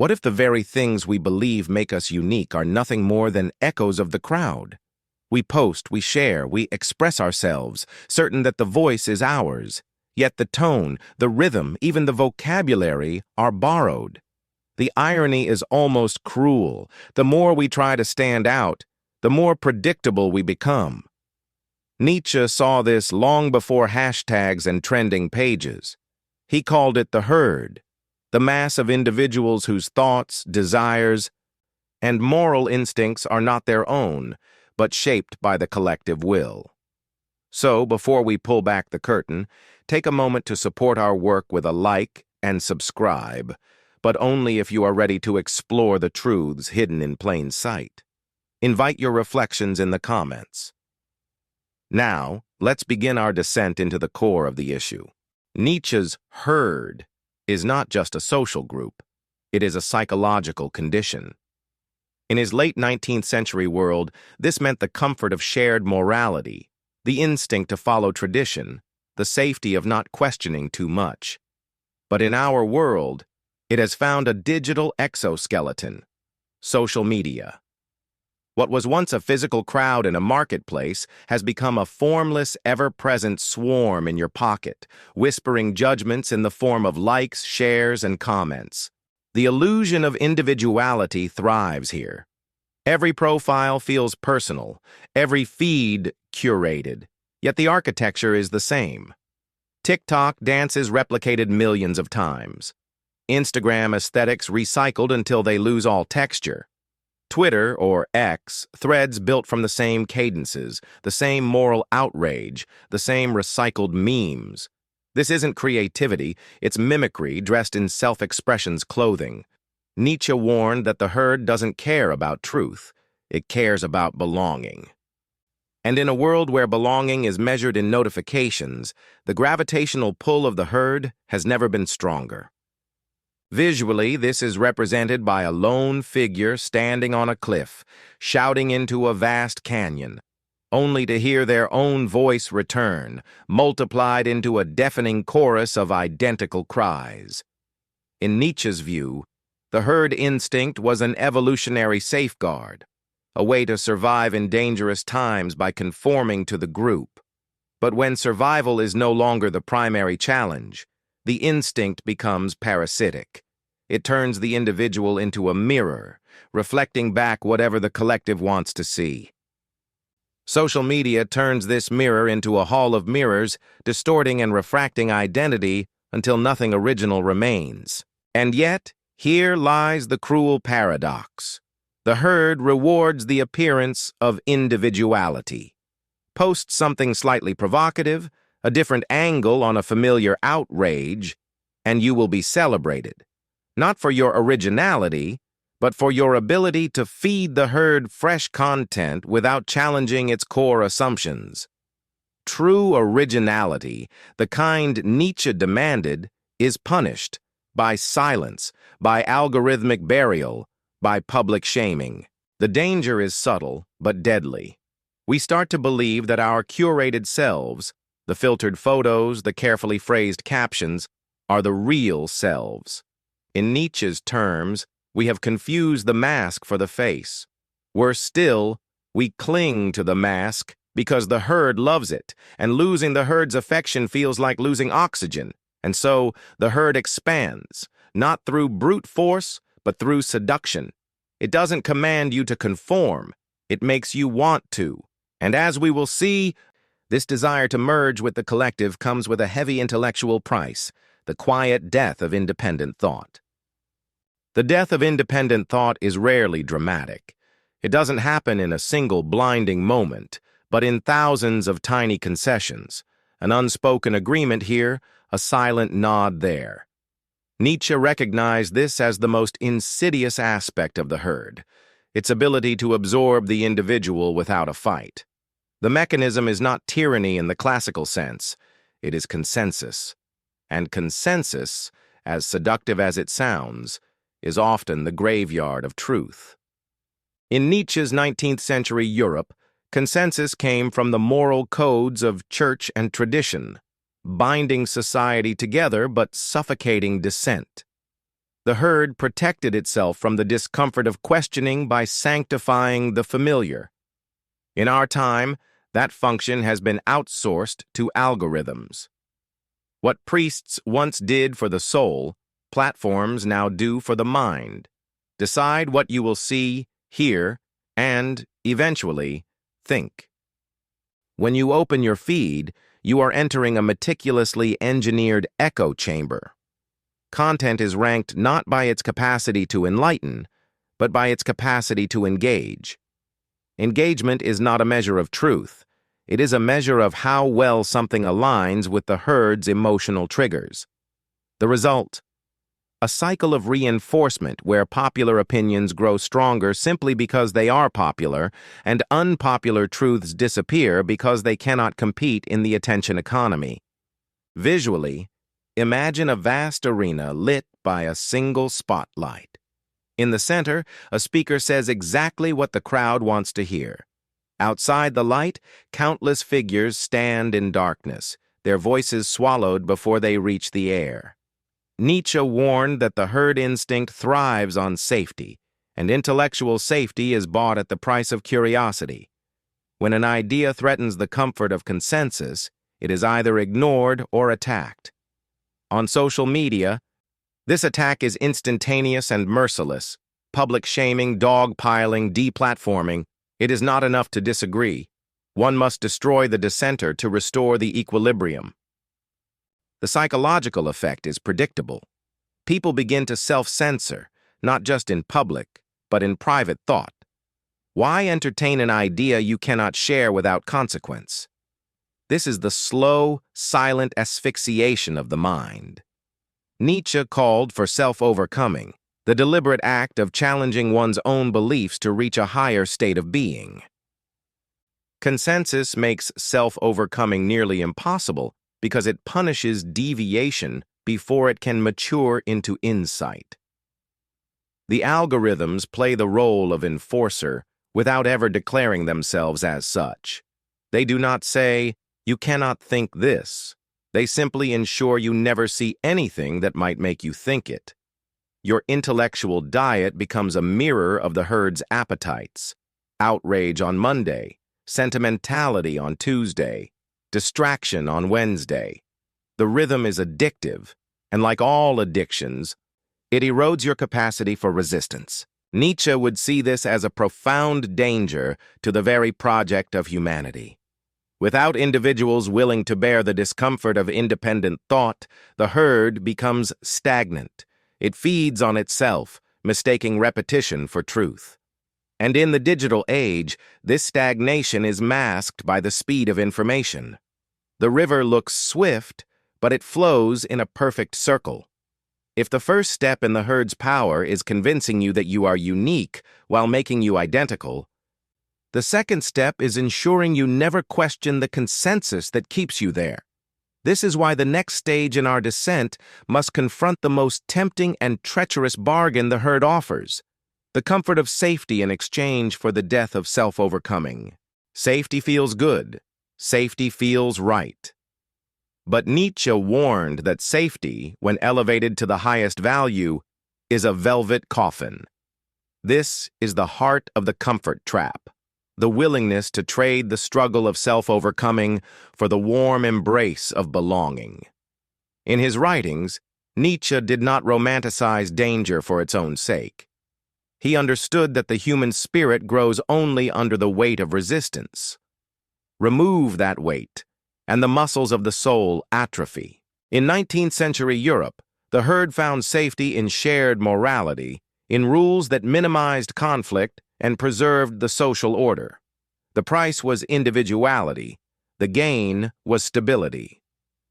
What if the very things we believe make us unique are nothing more than echoes of the crowd? We post, we share, we express ourselves, certain that the voice is ours. Yet the tone, the rhythm, even the vocabulary are borrowed. The irony is almost cruel. The more we try to stand out, the more predictable we become. Nietzsche saw this long before hashtags and trending pages. He called it the herd, the mass of individuals whose thoughts, desires, and moral instincts are not their own, but shaped by the collective will. So, before we pull back the curtain, take a moment to support our work with a like and subscribe, but only if you are ready to explore the truths hidden in plain sight. Invite your reflections in the comments. Now, let's begin our descent into the core of the issue. Nietzsche's herd is not just a social group, it is a psychological condition. In his late 19th century world, this meant the comfort of shared morality, the instinct to follow tradition, the safety of not questioning too much. But in our world, it has found a digital exoskeleton: social media. What was once a physical crowd in a marketplace has become a formless, ever-present swarm in your pocket, whispering judgments in the form of likes, shares, and comments. The illusion of individuality thrives here. Every profile feels personal, every feed curated, yet the architecture is the same. TikTok dances replicated millions of times. Instagram aesthetics recycled until they lose all texture. Twitter, or X, threads built from the same cadences, the same moral outrage, the same recycled memes. This isn't creativity, it's mimicry dressed in self-expression's clothing. Nietzsche warned that the herd doesn't care about truth, it cares about belonging. And in a world where belonging is measured in notifications, the gravitational pull of the herd has never been stronger. Visually, this is represented by a lone figure standing on a cliff, shouting into a vast canyon, only to hear their own voice return, multiplied into a deafening chorus of identical cries. In Nietzsche's view, the herd instinct was an evolutionary safeguard, a way to survive in dangerous times by conforming to the group. But when survival is no longer the primary challenge, the instinct becomes parasitic. It turns the individual into a mirror, reflecting back whatever the collective wants to see. Social media turns this mirror into a hall of mirrors, distorting and refracting identity until nothing original remains. And yet, here lies the cruel paradox. The herd rewards the appearance of individuality. Post something slightly provocative, a different angle on a familiar outrage, and you will be celebrated. Not for your originality, but for your ability to feed the herd fresh content without challenging its core assumptions. True originality, the kind Nietzsche demanded, is punished by silence, by algorithmic burial, by public shaming. The danger is subtle, but deadly. We start to believe that our curated selves, the filtered photos, the carefully phrased captions, are the real selves. In Nietzsche's terms, we have confused the mask for the face. Worse still, we cling to the mask because the herd loves it, and losing the herd's affection feels like losing oxygen. And so, the herd expands, not through brute force, but through seduction. It doesn't command you to conform, it makes you want to. And as we will see, this desire to merge with the collective comes with a heavy intellectual price, the quiet death of independent thought. The death of independent thought is rarely dramatic. It doesn't happen in a single blinding moment, but in thousands of tiny concessions, an unspoken agreement here, a silent nod there. Nietzsche recognized this as the most insidious aspect of the herd, its ability to absorb the individual without a fight. The mechanism is not tyranny in the classical sense, it is consensus. And consensus, as seductive as it sounds, is often the graveyard of truth. In Nietzsche's 19th century Europe, consensus came from the moral codes of church and tradition, binding society together but suffocating dissent. The herd protected itself from the discomfort of questioning by sanctifying the familiar. In our time, that function has been outsourced to algorithms. What priests once did for the soul, platforms now do for the mind. Decide what you will see, hear, and, eventually, think. When you open your feed, you are entering a meticulously engineered echo chamber. Content is ranked not by its capacity to enlighten, but by its capacity to engage. Engagement is not a measure of truth. It is a measure of how well something aligns with the herd's emotional triggers. The result: a cycle of reinforcement where popular opinions grow stronger simply because they are popular, and unpopular truths disappear because they cannot compete in the attention economy. Visually, imagine a vast arena lit by a single spotlight. In the center, a speaker says exactly what the crowd wants to hear. Outside the light, countless figures stand in darkness, their voices swallowed before they reach the air. Nietzsche warned that the herd instinct thrives on safety, and intellectual safety is bought at the price of curiosity. When an idea threatens the comfort of consensus, it is either ignored or attacked. On social media, this attack is instantaneous and merciless. Public shaming, dogpiling, deplatforming. It is not enough to disagree. One must destroy the dissenter to restore the equilibrium. The psychological effect is predictable. People begin to self-censor, not just in public, but in private thought. Why entertain an idea you cannot share without consequence? This is the slow, silent asphyxiation of the mind. Nietzsche called for self-overcoming, the deliberate act of challenging one's own beliefs to reach a higher state of being. Consensus makes self-overcoming nearly impossible because it punishes deviation before it can mature into insight. The algorithms play the role of enforcer without ever declaring themselves as such. They do not say, "You cannot think this." They simply ensure you never see anything that might make you think it. Your intellectual diet becomes a mirror of the herd's appetites. Outrage on Monday, sentimentality on Tuesday, distraction on Wednesday. The rhythm is addictive, and like all addictions, it erodes your capacity for resistance. Nietzsche would see this as a profound danger to the very project of humanity. Without individuals willing to bear the discomfort of independent thought, the herd becomes stagnant. It feeds on itself, mistaking repetition for truth. And in the digital age, this stagnation is masked by the speed of information. The river looks swift, but it flows in a perfect circle. If the first step in the herd's power is convincing you that you are unique while making you identical, the second step is ensuring you never question the consensus that keeps you there. This is why the next stage in our descent must confront the most tempting and treacherous bargain the herd offers: the comfort of safety in exchange for the death of self-overcoming. Safety feels good. Safety feels right. But Nietzsche warned that safety, when elevated to the highest value, is a velvet coffin. This is the heart of the comfort trap. The willingness to trade the struggle of self-overcoming for the warm embrace of belonging. In his writings, Nietzsche did not romanticize danger for its own sake. He understood that the human spirit grows only under the weight of resistance. Remove that weight, and the muscles of the soul atrophy. In 19th century Europe, the herd found safety in shared morality, in rules that minimized conflict and preserved the social order. The price was individuality. The gain was stability.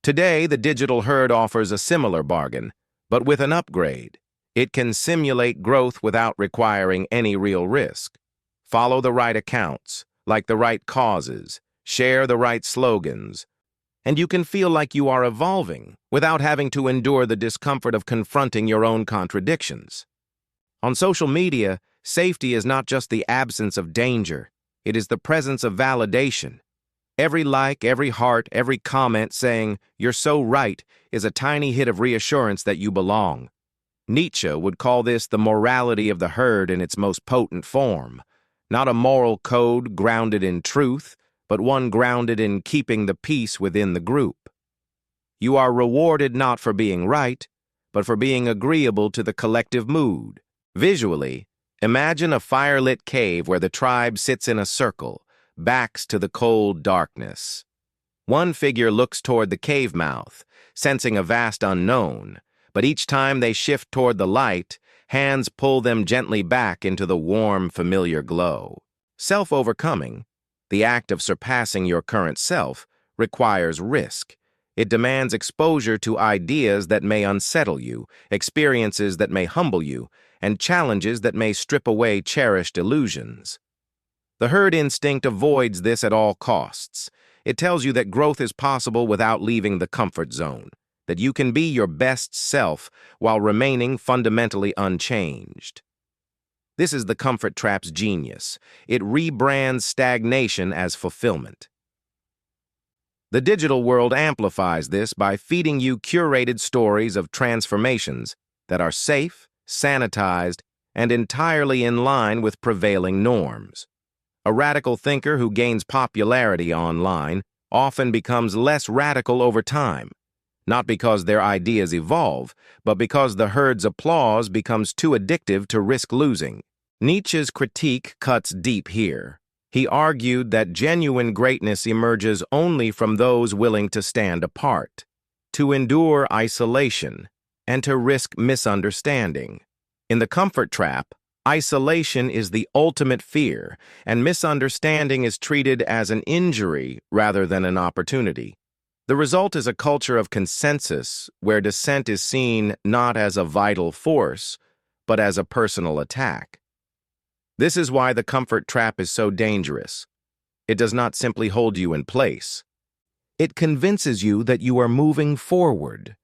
Today, the digital herd offers a similar bargain, but with an upgrade. It can simulate growth without requiring any real risk. Follow the right accounts, like the right causes, share the right slogans, and you can feel like you are evolving without having to endure the discomfort of confronting your own contradictions. On social media, safety is not just the absence of danger, it is the presence of validation. Every like, every heart, every comment saying, "You're so right," is a tiny hit of reassurance that you belong. Nietzsche would call this the morality of the herd in its most potent form, not a moral code grounded in truth, but one grounded in keeping the peace within the group. You are rewarded not for being right, but for being agreeable to the collective mood. Visually, imagine a firelit cave where the tribe sits in a circle, backs to the cold darkness. One figure looks toward the cave mouth, sensing a vast unknown, but each time they shift toward the light, hands pull them gently back into the warm, familiar glow. Self-overcoming, the act of surpassing your current self, requires risk. It demands exposure to ideas that may unsettle you, experiences that may humble you, and challenges that may strip away cherished illusions. The herd instinct avoids this at all costs. It tells you that growth is possible without leaving the comfort zone, that you can be your best self while remaining fundamentally unchanged. This is the comfort trap's genius. It rebrands stagnation as fulfillment. The digital world amplifies this by feeding you curated stories of transformations that are safe, sanitized, and entirely in line with prevailing norms. A radical thinker who gains popularity online often becomes less radical over time, not because their ideas evolve, but because the herd's applause becomes too addictive to risk losing. Nietzsche's critique cuts deep here. He argued that genuine greatness emerges only from those willing to stand apart, to endure isolation, and to risk misunderstanding. In the comfort trap, isolation is the ultimate fear, and misunderstanding is treated as an injury rather than an opportunity. The result is a culture of consensus where dissent is seen not as a vital force, but as a personal attack. This is why the comfort trap is so dangerous. It does not simply hold you in place. It convinces you that you are moving forward.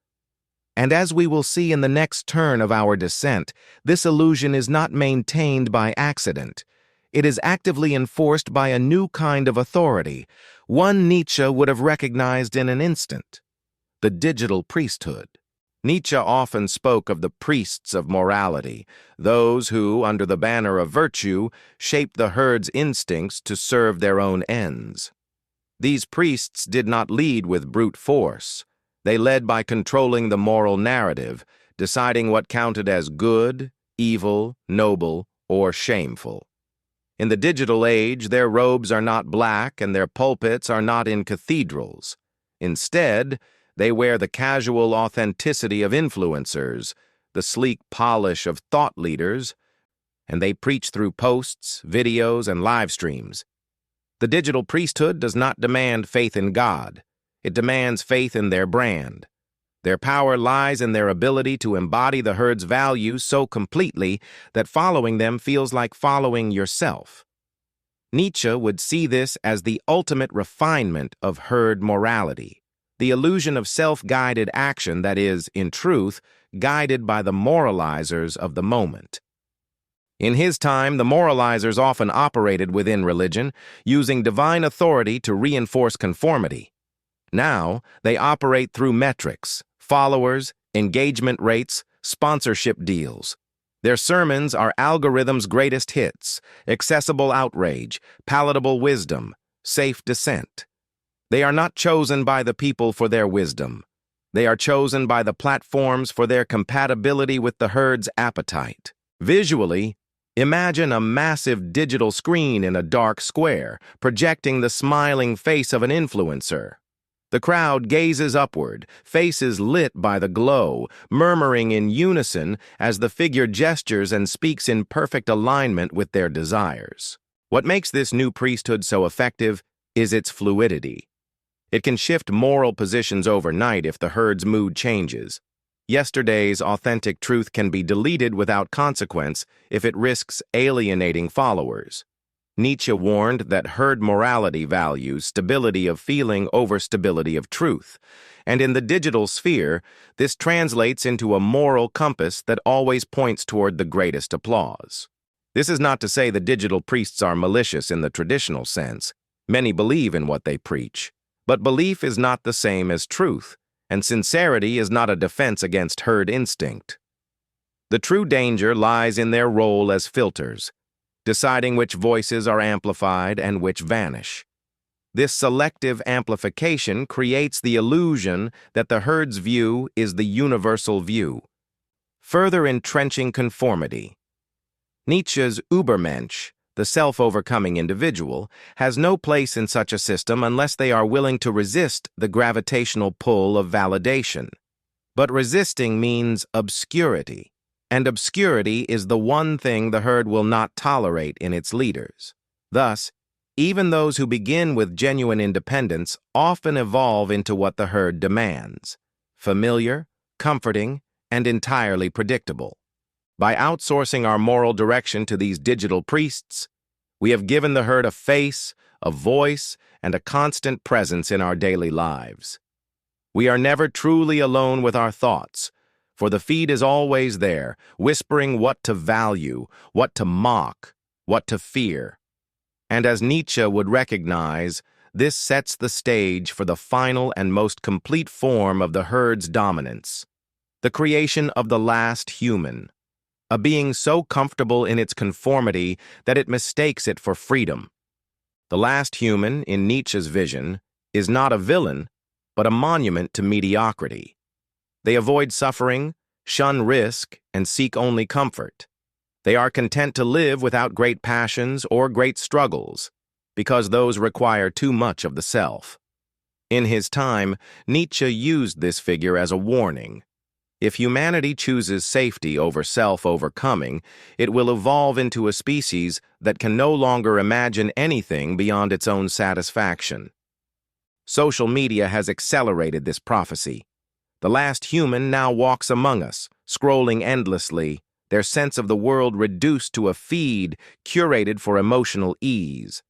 And as we will see in the next turn of our descent, this illusion is not maintained by accident. It is actively enforced by a new kind of authority, one Nietzsche would have recognized in an instant: the digital priesthood. Nietzsche often spoke of the priests of morality, those who, under the banner of virtue, shaped the herd's instincts to serve their own ends. These priests did not lead with brute force. They led by controlling the moral narrative, deciding what counted as good, evil, noble, or shameful. In the digital age, their robes are not black and their pulpits are not in cathedrals. Instead, they wear the casual authenticity of influencers, the sleek polish of thought leaders, and they preach through posts, videos, and live streams. The digital priesthood does not demand faith in God. It demands faith in their brand. Their power lies in their ability to embody the herd's values so completely that following them feels like following yourself. Nietzsche would see this as the ultimate refinement of herd morality, the illusion of self-guided action that is, in truth, guided by the moralizers of the moment. In his time, the moralizers often operated within religion, using divine authority to reinforce conformity. Now, they operate through metrics, followers, engagement rates, sponsorship deals. Their sermons are algorithms' greatest hits: accessible outrage, palatable wisdom, safe dissent. They are not chosen by the people for their wisdom. They are chosen by the platforms for their compatibility with the herd's appetite. Visually, imagine a massive digital screen in a dark square, projecting the smiling face of an influencer. The crowd gazes upward, faces lit by the glow, murmuring in unison as the figure gestures and speaks in perfect alignment with their desires. What makes this new priesthood so effective is its fluidity. It can shift moral positions overnight if the herd's mood changes. Yesterday's authentic truth can be deleted without consequence if it risks alienating followers. Nietzsche warned that herd morality values stability of feeling over stability of truth, and in the digital sphere, this translates into a moral compass that always points toward the greatest applause. This is not to say the digital priests are malicious in the traditional sense. Many believe in what they preach. But belief is not the same as truth, and sincerity is not a defense against herd instinct. The true danger lies in their role as filters, deciding which voices are amplified and which vanish. This selective amplification creates the illusion that the herd's view is the universal view, further entrenching conformity. Nietzsche's Übermensch, the self-overcoming individual, has no place in such a system unless they are willing to resist the gravitational pull of validation. But resisting means obscurity, and obscurity is the one thing the herd will not tolerate in its leaders. Thus, even those who begin with genuine independence often evolve into what the herd demands: familiar, comforting, and entirely predictable. By outsourcing our moral direction to these digital priests, we have given the herd a face, a voice, and a constant presence in our daily lives. We are never truly alone with our thoughts, for the feed is always there, whispering what to value, what to mock, what to fear. And as Nietzsche would recognize, this sets the stage for the final and most complete form of the herd's dominance: the creation of the last human, a being so comfortable in its conformity that it mistakes it for freedom. The last human, in Nietzsche's vision, is not a villain, but a monument to mediocrity. They avoid suffering, shun risk, and seek only comfort. They are content to live without great passions or great struggles, because those require too much of the self. In his time, Nietzsche used this figure as a warning. If humanity chooses safety over self-overcoming, it will evolve into a species that can no longer imagine anything beyond its own satisfaction. Social media has accelerated this prophecy. The last human now walks among us, scrolling endlessly, their sense of the world reduced to a feed curated for emotional ease.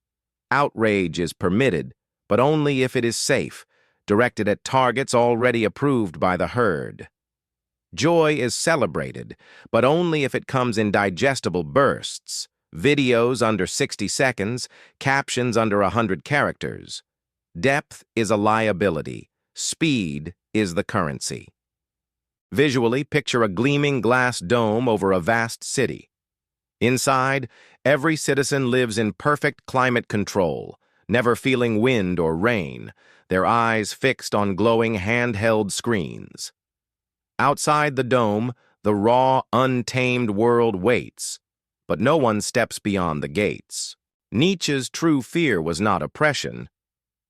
Outrage is permitted, but only if it is safe, directed at targets already approved by the herd. Joy is celebrated, but only if it comes in digestible bursts, videos under 60 seconds, captions under 100 characters. Depth is a liability. Speed is the currency. Visually, picture a gleaming glass dome over a vast city. Inside, every citizen lives in perfect climate control, never feeling wind or rain, their eyes fixed on glowing handheld screens. Outside the dome, the raw, untamed world waits, but no one steps beyond the gates. Nietzsche's true fear was not oppression,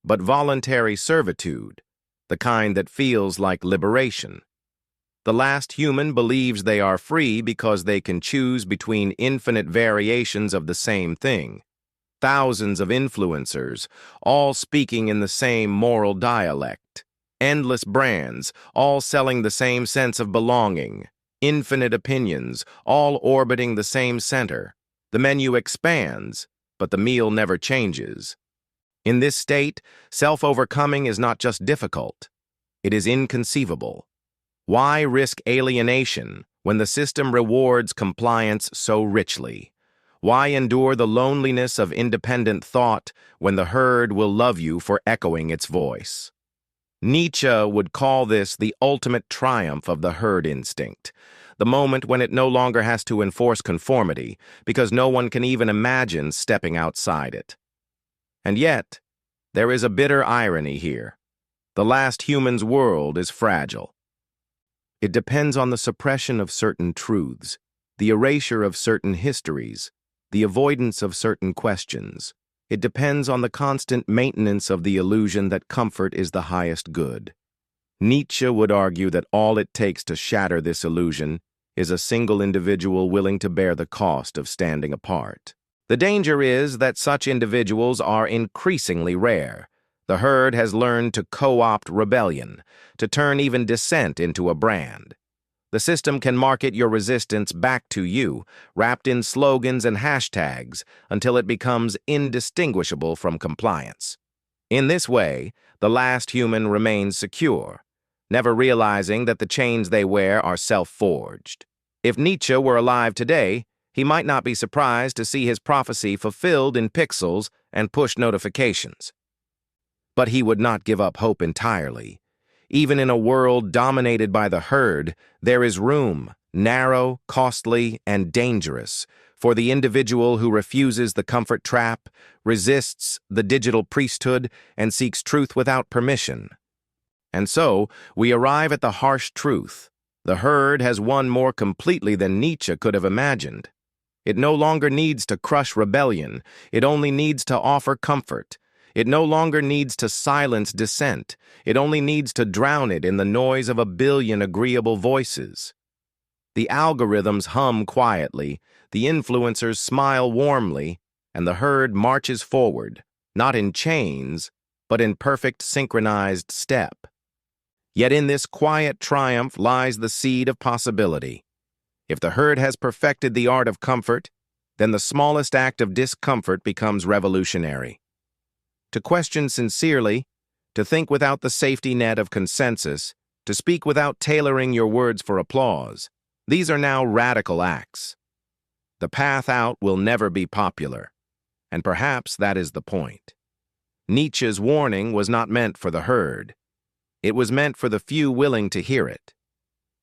but voluntary servitude, the kind that feels like liberation. The last human believes they are free because they can choose between infinite variations of the same thing. Thousands of influencers, all speaking in the same moral dialect. Endless brands, all selling the same sense of belonging. Infinite opinions, all orbiting the same center. The menu expands, but the meal never changes. In this state, self-overcoming is not just difficult, it is inconceivable. Why risk alienation when the system rewards compliance so richly? Why endure the loneliness of independent thought when the herd will love you for echoing its voice? Nietzsche would call this the ultimate triumph of the herd instinct, the moment when it no longer has to enforce conformity because no one can even imagine stepping outside it. And yet, there is a bitter irony here. The last human's world is fragile. It depends on the suppression of certain truths, the erasure of certain histories, the avoidance of certain questions. It depends on the constant maintenance of the illusion that comfort is the highest good. Nietzsche would argue that all it takes to shatter this illusion is a single individual willing to bear the cost of standing apart. The danger is that such individuals are increasingly rare. The herd has learned to co-opt rebellion, to turn even dissent into a brand. The system can market your resistance back to you, wrapped in slogans and hashtags, until it becomes indistinguishable from compliance. In this way, the last human remains secure, never realizing that the chains they wear are self-forged. If Nietzsche were alive today, he might not be surprised to see his prophecy fulfilled in pixels and push notifications. But he would not give up hope entirely. Even in a world dominated by the herd, there is room, narrow, costly, and dangerous for the individual who refuses the comfort trap, resists the digital priesthood, and seeks truth without permission. And so, we arrive at the harsh truth. The herd has won more completely than Nietzsche could have imagined. It no longer needs to crush rebellion. It only needs to offer comfort. It no longer needs to silence dissent. It only needs to drown it in the noise of a billion agreeable voices. The algorithms hum quietly, the influencers smile warmly, and the herd marches forward, not in chains, but in perfect synchronized step. Yet in this quiet triumph lies the seed of possibility. If the herd has perfected the art of comfort, then the smallest act of discomfort becomes revolutionary. To question sincerely, to think without the safety net of consensus, to speak without tailoring your words for applause, these are now radical acts. The path out will never be popular, and perhaps that is the point. Nietzsche's warning was not meant for the herd. It was meant for the few willing to hear it.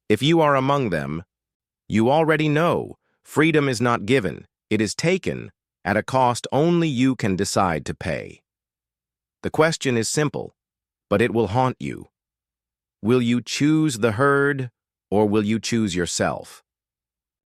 If you are among them, you already know freedom is not given, it is taken at a cost only you can decide to pay. The question is simple, but it will haunt you. Will you choose the herd, or will you choose yourself?